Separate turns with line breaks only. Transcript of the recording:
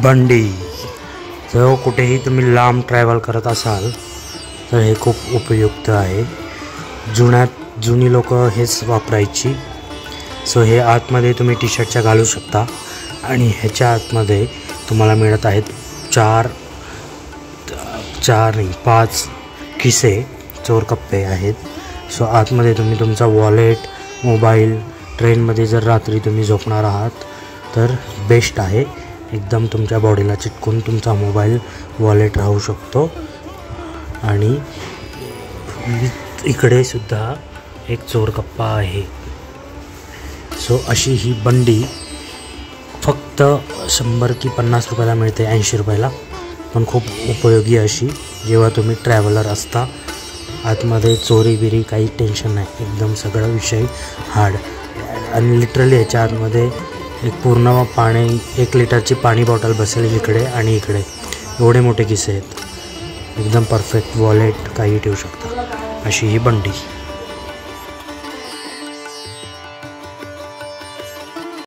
बंडी। जर कुठेही तुम्ही लांब ट्रॅव्हल करत असाल तर हे खूप उपयुक्त आहे। जुनी लोक हेच वापरायची। सो हे आतमध्ये तुम्ही टी शर्टच्या घालू शकता आणि ह्याच्या आतमध्ये तुम्हाला मिळत आहेत 5 खिसे, चोर कप्पे आहेत। सो आतमध्ये तुम्ही तुमचा वॉलेट, मोबाईल, ट्रेनमध्ये जर रात्री तुम्ही झोपणार आहात तर बेस्ट आहे। एकदम तुमच्या बॉडीला चिटकून तुमचा मोबाईल, वॉलेट राहू शकतो। आणि इकडे सुद्धा एक चोर कप्पा आहे। सो अशी ही बंडी फक्त 100 की 50 रुपयाला मिळते, 80 रुपयाला, पण खूप उपयोगी अशी जेव्हा तुम्ही ट्रॅव्हलर असता। आतमध्ये चोरी बिरी काही टेन्शन नाही, एकदम सगळं विषय हार्ड। आणि लिटरली ह्याच्या आतमध्ये एक पूर्ण 1 लिटरची पाणी बॉटल बसेल इकडे आणि इकडे, एवढे मोठे किस्से आहेत। एकदम परफेक्ट वॉलेट काही ठेवू शकता, अशी ही बंडी।